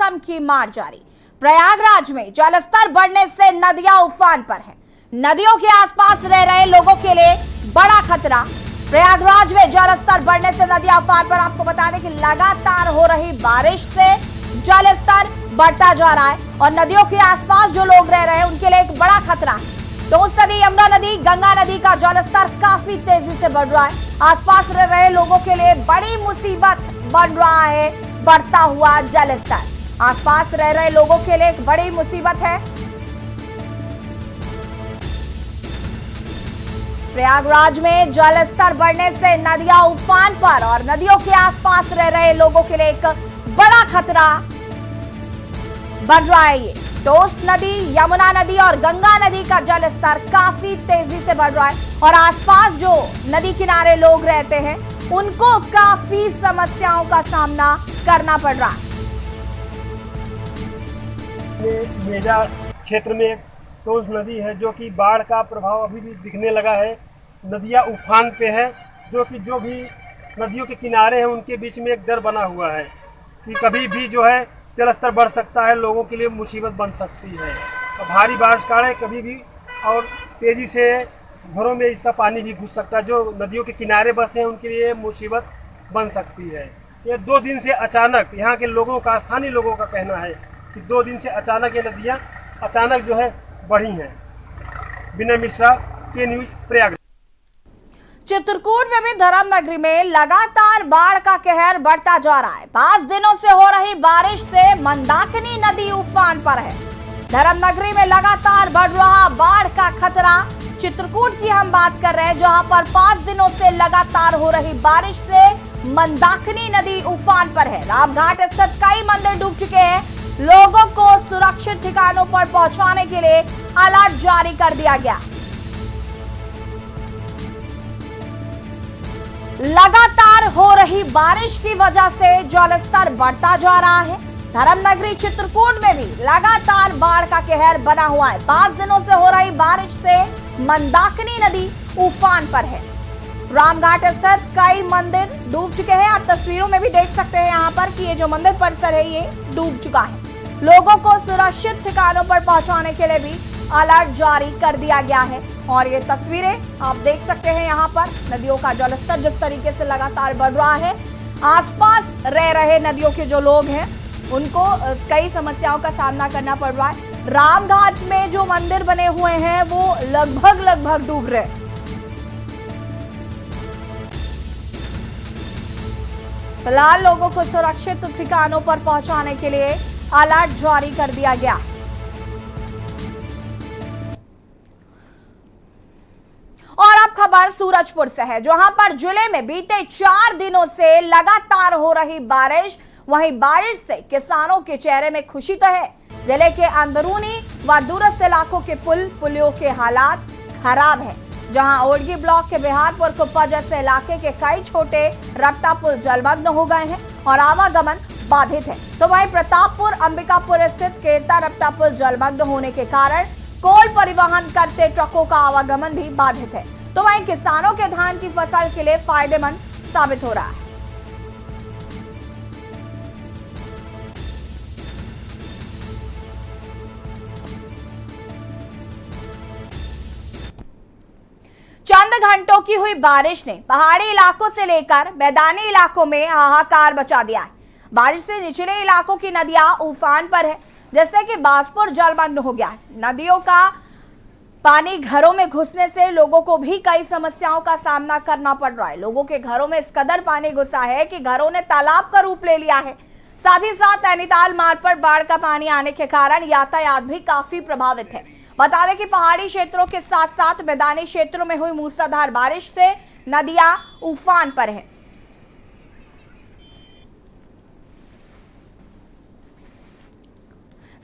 मौसम की मार जारी। प्रयागराज में जलस्तर बढ़ने से नदियां उफान पर हैं। नदियों के आसपास रह रहे लोगों के लिए बड़ा खतरा। प्रयागराज में जलस्तर बढ़ने से नदियां उफान पर। आपको बता दें कि लगातार हो रही बारिश से जलस्तर बढ़ता जा रहा है और नदियों के आसपास जो लोग रह रहे हैं उनके लिए एक बड़ा खतरा है। टोंस नदी, यमुना नदी, गंगा नदी का जलस्तर काफी तेजी से बढ़ रहा है। आसपास रह रहे लोगों के लिए बड़ी मुसीबत बन रहा है बढ़ता हुआ जलस्तर। आसपास रह रहे लोगों के लिए एक बड़ी मुसीबत है। प्रयागराज में जलस्तर बढ़ने से नदियां उफान पर और नदियों के आसपास रह रहे लोगों के लिए एक बड़ा खतरा बन रहा है। ये टोंस नदी, यमुना नदी और गंगा नदी का जलस्तर काफी तेजी से बढ़ रहा है और आसपास जो नदी किनारे लोग रहते हैं उनको काफी समस्याओं का सामना करना पड़ रहा है। मेजा क्षेत्र में टोंस नदी है जो कि बाढ़ का प्रभाव अभी भी दिखने लगा है। नदियां उफान पे है, जो भी नदियों के किनारे हैं उनके बीच में एक डर बना हुआ है कि कभी भी जो है जलस्तर बढ़ सकता है, लोगों के लिए मुसीबत बन सकती है। और भारी बारिश का है कभी भी और तेज़ी से घरों में इसका पानी भी घुस सकता है। जो नदियों के किनारे बसे हैं उनके लिए मुसीबत बन सकती है। ये 2 दिन से अचानक यहाँ के लोगों का, स्थानीय लोगों का कहना है कि 2 दिन से अचानक ये नदियाँ अचानक जो है बढ़ी हैं। विनय मिश्रा, के न्यूज़, प्रयागराज। चित्रकूट में भी धर्मनगरी में लगातार बाढ़ का कहर बढ़ता जा रहा है। 5 दिनों से हो रही बारिश से मंदाकिनी नदी उफान पर है। धर्मनगरी में लगातार बढ़ रहा बाढ़ का खतरा। चित्रकूट की हम बात कर रहे हैं जहां पर 5 दिनों से लगातार हो रही बारिश से मंदाकिनी नदी उफान पर है। रामघाट स्थित कई मंदिर डूब चुके हैं। लोगों को सुरक्षित ठिकानों पर पहुंचाने के लिए अलर्ट जारी कर दिया गया। लगातार हो रही बारिश की वजह से जलस्तर बढ़ता जा रहा है। धर्मनगरी चित्रकूट में भी लगातार बाढ़ का कहर बना हुआ है। 5 दिनों से हो रही बारिश से मंदाकिनी नदी उफान पर है। रामघाट स्थित कई मंदिर डूब चुके हैं। आप तस्वीरों में भी देख सकते हैं यहाँ पर कि ये जो मंदिर परिसर है ये डूब चुका है। लोगों को सुरक्षित ठिकानों पर पहुंचाने के लिए भी अलर्ट जारी कर दिया गया है। और ये तस्वीरें आप देख सकते हैं यहाँ पर नदियों का जलस्तर जिस तरीके से लगातार बढ़ रहा है। आसपास रह रहे नदियों के जो लोग हैं उनको कई समस्याओं का सामना करना पड़ रहा है। रामघाट में जो मंदिर बने हुए हैं वो लगभग डूब रहे हैं। फिलहाल लोगों को सुरक्षित ठिकानों पर पहुंचाने के लिए अलर्ट जारी कर दिया गया। और अब खबर सूरजपुर से है जहां पर जिले में बीते 4 दिनों से लगातार हो रही बारिश, वहीं बारिश से किसानों के चेहरे में खुशी तो है। जिले के अंदरूनी व दूरस्थ इलाकों के पुलियों के हालात खराब है। जहां ओडगी ब्लॉक के बिहारपुर कुप्पा जैसे इलाके के कई छोटे रपटा पुल जलमग्न हो गए हैं और आवागमन बाधित है। तो वहीं प्रतापपुर अंबिकापुर स्थित केरता रपटा पुल जलमग्न होने के कारण कोल परिवहन करते ट्रकों का आवागमन भी बाधित है। तो वहीं किसानों के धान की फसल के लिए फायदेमंद साबित हो रहा है। चंद घंटों की हुई बारिश ने पहाड़ी इलाकों से लेकर मैदानी इलाकों में हाहाकार मचा दिया है। बारिश से निचले इलाकों की नदियां उफान पर है, जैसे कि बांसपुर जलमग्न हो गया है। नदियों का पानी घरों में घुसने से लोगों को भी कई समस्याओं का सामना करना पड़ रहा है। लोगों के घरों में इस कदर पानी घुसा है कि घरों ने तालाब का रूप ले लिया है। साथ ही साथ नैनीताल मार्ग पर बाढ़ का पानी आने के कारण यातायात भी काफी प्रभावित है। बता दें कि पहाड़ी क्षेत्रों के साथ साथ मैदानी क्षेत्रों में हुई मूसलाधार बारिश से नदियां उफान पर हैं।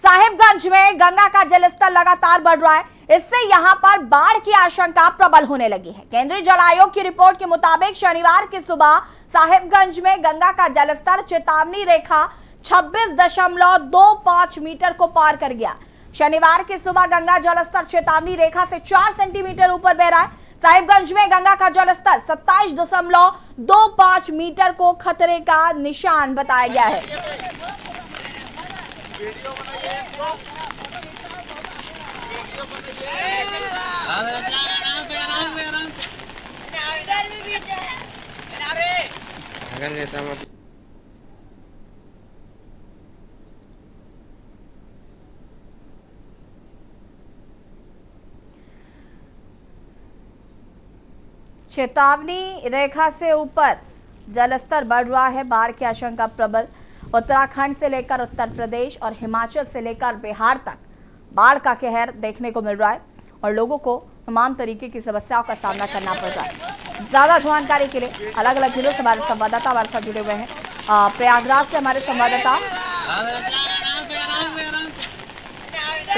साहिबगंज में गंगा का जलस्तर लगातार बढ़ रहा है। इससे यहां पर बाढ़ की आशंका प्रबल होने लगी है। केंद्रीय जल आयोग की रिपोर्ट के मुताबिक शनिवार की सुबह साहिबगंज में गंगा का जलस्तर चेतावनी रेखा 26.25 मीटर को पार कर गया। शनिवार की सुबह गंगा जलस्तर चेतावनी रेखा से 4 सेंटीमीटर ऊपर बह रहा है। साहिबगंज में गंगा का जलस्तर 27.25 मीटर को खतरे का निशान बताया गया है। अगर ऐसा मत चेतावनी रेखा से ऊपर जलस्तर बढ़ रहा है। बाढ़ की आशंका प्रबल। उत्तराखंड से लेकर उत्तर प्रदेश और हिमाचल से लेकर बिहार तक बाढ़ का कहर देखने को मिल रहा है और लोगों को तमाम तरीके की समस्याओं का सामना करना पड़ रहा है। ज्यादा जानकारी के लिए अलग अलग जिलों से हमारे संवाददाता हमारे साथ जुड़े हुए हैं। प्रयागराज से हमारे संवाददाता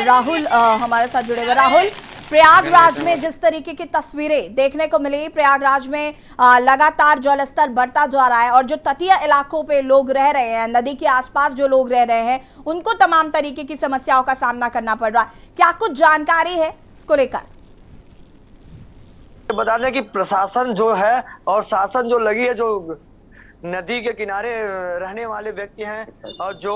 राहुल हमारे साथ जुड़े हुए। राहुल, प्रयागराज में जिस तरीके की तस्वीरें देखने को मिली, प्रयागराज में लगातार जलस्तर बढ़ता जा रहा है और जो तटीय इलाकों पे लोग रह रहे हैं, नदी के आसपास जो लोग रह रहे हैं, उनको तमाम तरीके की समस्याओं का सामना करना पड़ रहा है। क्या कुछ जानकारी है इसको लेकर? बता दें कि प्रशासन जो है और शासन जो लगी है, जो नदी के किनारे रहने वाले व्यक्ति हैं और जो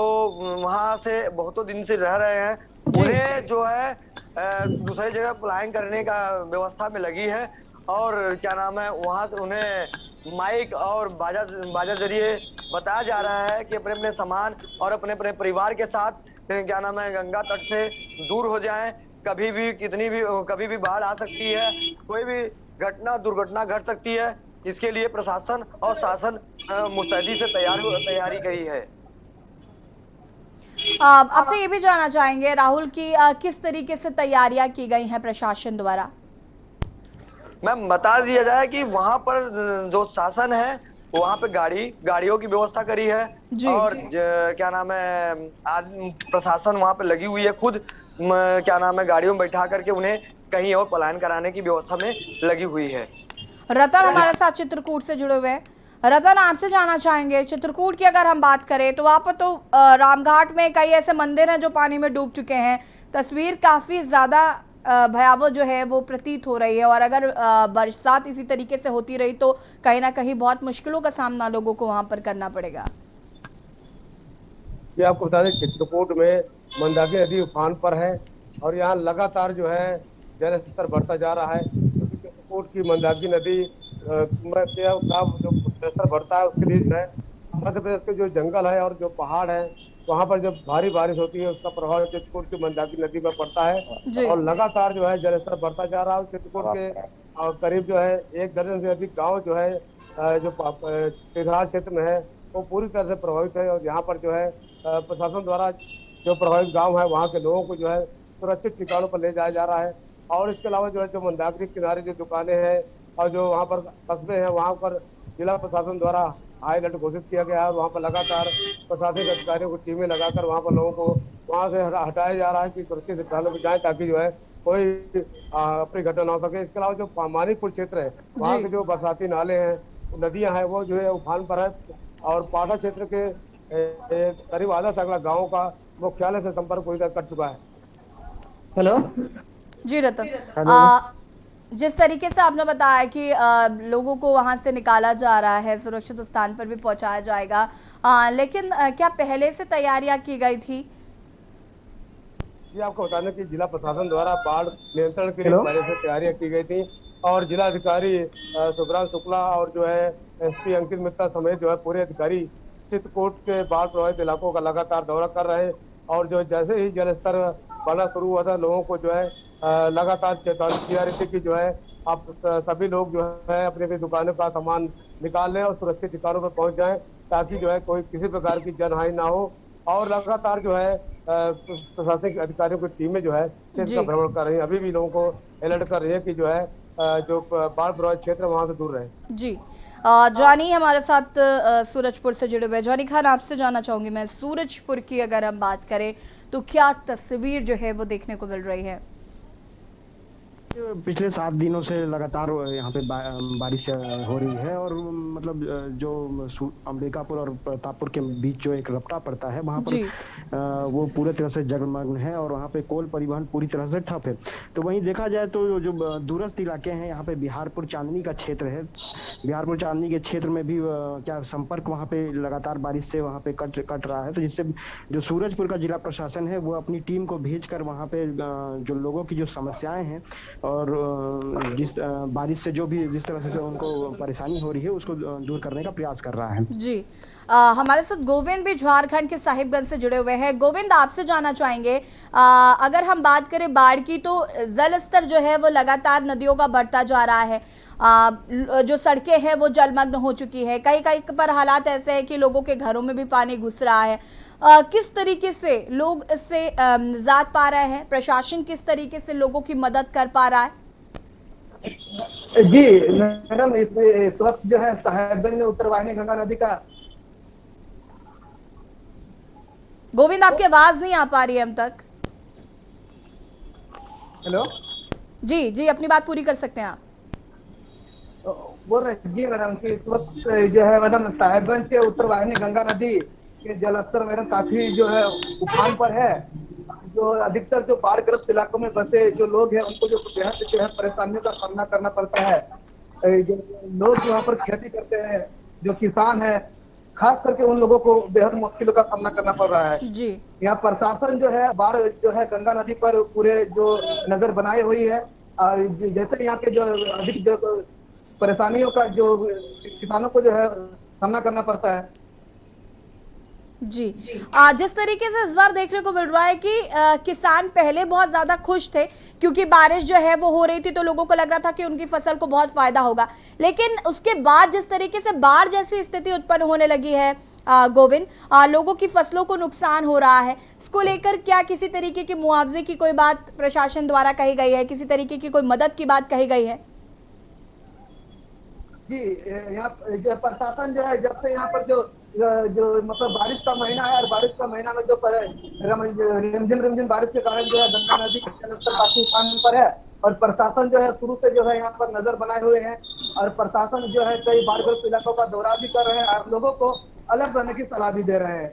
वहां से बहुतों दिन से रह रहे हैं, उन्हें जो है दूसरी जगह पलायन करने का व्यवस्था में लगी है। और क्या नाम है, वहां से उन्हें माइक और बाजा जरिए बताया जा रहा है कि अपने अपने सामान और अपने अपने परिवार के साथ क्या नाम है गंगा तट से दूर हो जाएं। कभी भी बाढ़ आ सकती है, कोई भी दुर्घटना घट सकती है। इसके लिए प्रशासन और शासन मुस्तैदी से तैयारी करी है। आपसे ये भी जानना चाहेंगे राहुल की किस तरीके से तैयारियां की गई हैं प्रशासन द्वारा? मैम, बता दिया जाए कि वहां पर जो शासन है वहां पे गाड़ियों की व्यवस्था करी है और क्या नाम है प्रशासन वहां पे लगी हुई है। खुद क्या नाम है गाड़ियों में बैठा करके उन्हें कहीं और पलायन कराने की व्यवस्था में लगी हुई है। रतन हमारे साथ चित्रकूट से जुड़े हुए हैं। रतन, आपसे जानना चाहेंगे, चित्रकूट की अगर हम बात करें तो वहाँ पर तो रामघाट में कई ऐसे मंदिर हैं जो पानी में डूब चुके हैं। तस्वीर काफ़ी ज़्यादा भयावह जो है वो प्रतीत हो रही है और अगर बरसात इसी तरीके से होती रही तो कहीं ना कहीं बहुत मुश्किलों का सामना लोगों को वहाँ पर करना पड़ेगा। ये आपको बता दें, चित्रकूट में मंदाकिनी नदी उफान पर है और यहाँ लगातार जो है जल स्तर बढ़ता जा रहा है, क्योंकि चित्रकूट की मंदाकिनी नदी का जो जलस्तर बढ़ता है उसके लिए जो है मध्य प्रदेश के जो जंगल है और जो पहाड़ है वहाँ पर जब भारी बारिश होती है उसका प्रभाव चित्रकूट की मंदाकिनी नदी पर पड़ता है और लगातार जो है जलस्तर बढ़ता जा रहा है। चित्रकूट के करीब जो है 1 दर्जन से अधिक गाँव जो है जो तीर्थाट क्षेत्र में है वो पूरी तरह से प्रभावित है और यहाँ पर जो है प्रशासन द्वारा जो प्रभावित गांव है वहाँ के लोगों को जो है सुरक्षित ठिकानों पर ले जाया जा रहा है। और इसके अलावा जो है जो मंदाकिनी किनारे जो दुकानें हैं और जो वहाँ पर कस्बे हैं वहाँ पर जिला प्रशासन द्वारा हाई अलर्ट घोषित किया गया है। वहाँ पर लगातार प्रशासनिक अधिकारियों को टीमें लगाकर वहाँ पर लोगों को वहाँ से हटाया जा रहा है कि सुरक्षित स्थानों पर जाए ताकि जो है कोई अपनी घटना ना हो सके। इसके अलावा जो मानिकपुर क्षेत्र है वहाँ के जो बरसाती नाले हैं, नदियाँ हैं, वो जो है उफान पर है और पाटा क्षेत्र के करीब आधा सैकड़ा गाँव का मुख्यालय से संपर्क पूरी तरह कट चुका है। हेलो जी रतन, जिस तरीके से आपने बताया कि लोगों को वहां से निकाला जा रहा है, सुरक्षित स्थान पर भी पहुंचाया जाएगा, लेकिन क्या पहले से तैयारियां की गई थी? ये आपको बताने की जिला प्रशासन द्वारा बाढ़ नियंत्रण के लिए पहले से तैयारियां की गई थी और जिला अधिकारी सुब्रांशु शुक्ला और जो है एसपी अंकित मित्रा समेत जो है पूरे अधिकारी चित्रकूट के बाढ़ प्रभावित इलाकों का लगातार दौरा कर रहे हैं और जो जैसे ही जल स्तर बढ़ना शुरू हुआ था लोगों को जो है लगातार चेतावनी की जा रही थी कि जो है आप सभी लोग जो है अपनी अपनी दुकानों का सामान निकाल लें और सुरक्षित ठिकानों पर पहुंच जाएं ताकि जो है कोई किसी प्रकार की जनहानि ना हो। और लगातार जो है प्रशासनिक अधिकारियों की टीमें जो है क्षेत्र का भ्रमण कर रही है, अभी भी लोगों को अलर्ट कर रही है कि जो है जो बाढ़ प्रभावित क्षेत्र वहां से दूर रहे। जी, जॉनी हमारे साथ सूरजपुर से जुड़े हुए। जॉनी खान, आपसे जानना चाहूंगी मैं, सूरजपुर की अगर हम बात करें तो क्या तस्वीर जो है वो देखने को मिल रही है? पिछले 7 दिनों से लगातार यहाँ पे बारिश हो रही है और मतलब जो अंबिकापुर और प्रतापपुर के बीच जो एक रपटा पड़ता है वहाँ पर वो पूरे तरह से जलमग्न है और वहाँ पे कोल परिवहन पूरी तरह से ठप है। तो वहीं देखा जाए तो जो दूरस्थ इलाके हैं, यहाँ पे बिहारपुर चांदनी का क्षेत्र है, बिहारपुर चांदनी के क्षेत्र में भी क्या संपर्क वहाँ पे लगातार बारिश से वहाँ पे कट रहा है। तो जिससे जो सूरजपुर का जिला प्रशासन है वो अपनी टीम को भेजकर वहाँ पे जो लोगों की जो समस्याएं हैं और जिस बारिश से जो भी जिस तरह से उनको परेशानी हो रही है उसको दूर करने का प्रयास कर रहा है। जी हमारे साथ गोविंद भी झारखंड के साहिबगंज से जुड़े हुए हैं। गोविंद, आपसे जानना चाहेंगे, अगर हम बात करें बाढ़ की तो जल स्तर जो है वो लगातार नदियों का बढ़ता जा रहा है। जो सड़कें हैं वो जलमग्न हो चुकी है, कई कई पर हालात ऐसे हैं कि लोगों के घरों में भी पानी घुस रहा है। किस तरीके से लोग इससे निजात पा रहे हैं? प्रशासन किस तरीके से लोगों की मदद कर पा रहा है? जी मैडम, इस वक्त जो है साहेबगंज में उत्तरवाहिनी गंगा नदी का। गोविंद, आपकी आवाज नहीं आ पा रही है हम तक। हेलो जी जी, अपनी बात पूरी कर सकते हैं आप। बोल रहे जी मैडम कि इस वक्त जो है मैडम साहेबगंज के उत्तरवाहिनी गंगा नदी के जलस्तर मैडम काफी जो है उफान पर है। जो अधिकतर जो बाढ़ग्रस्त इलाकों में बसे जो लोग हैं उनको जो बेहद जो है परेशानियों का सामना करना पड़ता है। जो लोग वहाँ पर खेती करते हैं, जो किसान है, खास करके उन लोगों को बेहद मुश्किलों का सामना करना पड़ रहा है। जी यहाँ प्रशासन जो है बाढ़ जो है गंगा नदी पर पूरे जो नजर बनाई हुई है। और जैसे यहाँ के जो अधिक जो परेशानियों का जो किसानों को जो है सामना करना पड़ता है। जी जिस तरीके से इस बार देखने को मिल रहा है कि किसान पहले बहुत ज्यादा खुश थे क्योंकि बारिश जो है वो हो रही थी, तो लोगों को लग रहा था कि उनकी फसल को बहुत फायदा होगा। लेकिन उसके बाद जिस तरीके से बाढ़ जैसी स्थिति उत्पन्न होने लगी है गोविंद, लोगों की फसलों को नुकसान हो रहा है, इसको लेकर क्या किसी तरीके के मुआवजे की कोई बात प्रशासन द्वारा कही गई है? किसी तरीके की कोई मदद की बात कही गई है? जी यहाँ जो प्रशासन जो है जब से यहाँ पर जो मतलब बारिश का महीना है और बारिश का महीना में जो रिमझिम बारिश के कारण जो है गंगा नदी का जलस्तर काफी उफान पर है। और प्रशासन जो है शुरू से जो है यहाँ पर नजर बनाए हुए हैं और प्रशासन जो है कई बाढ़ग्रस्त इलाकों का दौरा भी कर रहे हैं और लोगों को अलग रहने की सलाह भी दे रहे हैं,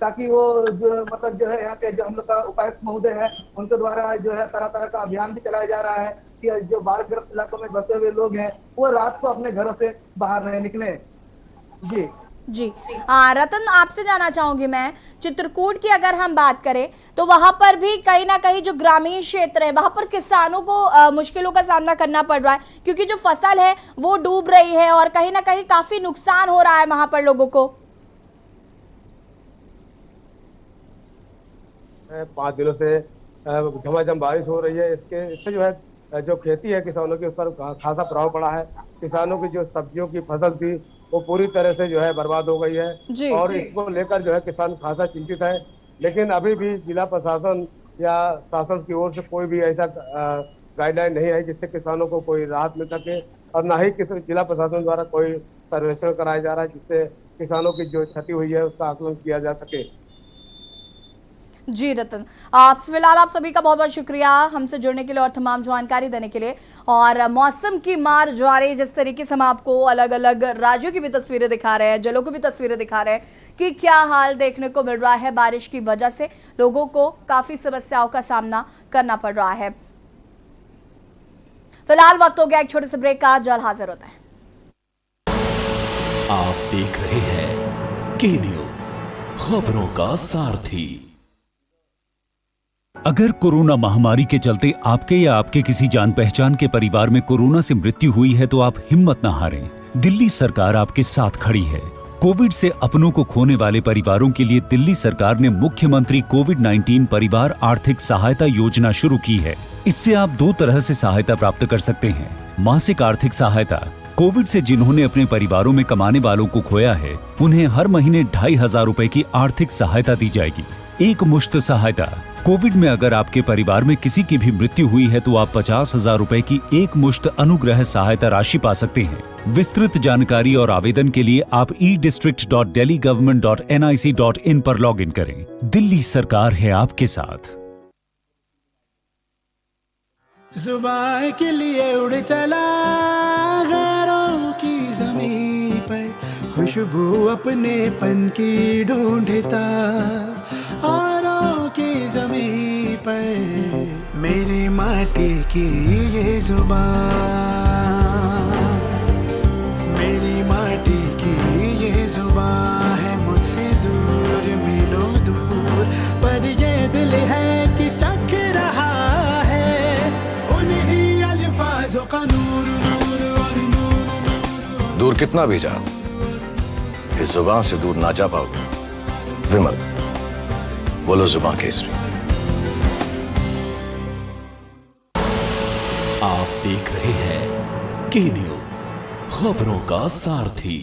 ताकि वो जो मतलब जो है यहाँ के जो हम लोग का उपायुक्त महोदय है उनके द्वारा जो है तरह तरह का अभियान भी चलाया जा रहा है कि जो बाढ़ग्रस्त इलाकों में बसे हुए लोग हैं वो रात को अपने घरों से बाहर नहीं निकले। जी जी रतन, आपसे जानना चाहूंगी मैं, चित्रकूट की अगर हम बात करें तो वहां पर भी कहीं ना कहीं जो ग्रामीण क्षेत्र है वहां पर किसानों को मुश्किलों का सामना करना पड़ रहा है क्योंकि जो फसल है वो डूब रही है और कहीं ना कहीं काफी नुकसान हो रहा है वहां पर लोगों को। 5 दिनों से झमाझम बारिश हो रही है। इससे जो है जो खेती है किसानों के उस पर खासा प्रभाव पड़ा है। किसानों की जो सब्जियों की फसल थी वो पूरी तरह से जो है बर्बाद हो गई है और इसको लेकर जो है किसान खासा चिंतित है। लेकिन अभी भी जिला प्रशासन या शासन की ओर से कोई भी ऐसा गाइडलाइन नहीं है जिससे किसानों को कोई राहत मिल सके और ना ही किसी जिला प्रशासन द्वारा कोई सर्वेक्षण कराया जा रहा है जिससे किसानों की जो क्षति हुई है उसका आकलन किया जा सके। जी रतन, फिलहाल आप सभी का बहुत बहुत शुक्रिया हमसे जुड़ने के लिए और तमाम जानकारी देने के लिए। और मौसम की मार जो आ रही है, जिस तरीके से हम आपको अलग अलग राज्यों की भी तस्वीरें दिखा रहे हैं, जिलों की भी तस्वीरें दिखा रहे हैं कि क्या हाल देखने को मिल रहा है। बारिश की वजह से लोगों को काफी समस्याओं का सामना करना पड़ रहा है। फिलहाल वक्त हो गया एक छोटे से ब्रेक का, जल्द हाजिर होता है। आप देख रहे हैं के न्यूज, खबरों का सारथी। अगर कोरोना महामारी के चलते आपके या आपके किसी जान पहचान के परिवार में कोरोना से मृत्यु हुई है तो आप हिम्मत न हारें। दिल्ली सरकार आपके साथ खड़ी है। कोविड से अपनों को खोने वाले परिवारों के लिए दिल्ली सरकार ने मुख्यमंत्री कोविड-19 परिवार आर्थिक सहायता योजना शुरू की है। इससे आप 2 तरह से सहायता प्राप्त कर सकते हैं। मासिक आर्थिक सहायता, कोविड से जिन्होंने अपने परिवारों में कमाने वालों को खोया है उन्हें हर महीने 2500 रुपए की आर्थिक सहायता दी जाएगी। एक मुश्त सहायता, कोविड में अगर आपके परिवार में किसी की भी मृत्यु हुई है तो आप 50,000 रुपए की एक मुश्त अनुग्रह सहायता राशि पा सकते हैं। विस्तृत जानकारी और आवेदन के लिए आप e-district.delhigovernment.nic.in पर लॉगिन करें। दिल्ली सरकार है आपके साथ। जुबान के लिए उड़ चला गैरों की ज़मीं पर, खुशबू अपने पन की ढूंढता और माटी की ये जुबान, मेरी माटी की ये जुबान है मुझसे दूर मीलों दूर, पर ये दिल है कि चख रहा है उन्हीं अल्फाजों का नूर नूर और नूर। दूर कितना भी जाओ, इस जुबान से दूर ना जा पाओगे। विमल, बोलो जुबान केसरी। आप देख रहे हैं के न्यूज, खबरों का सारथी।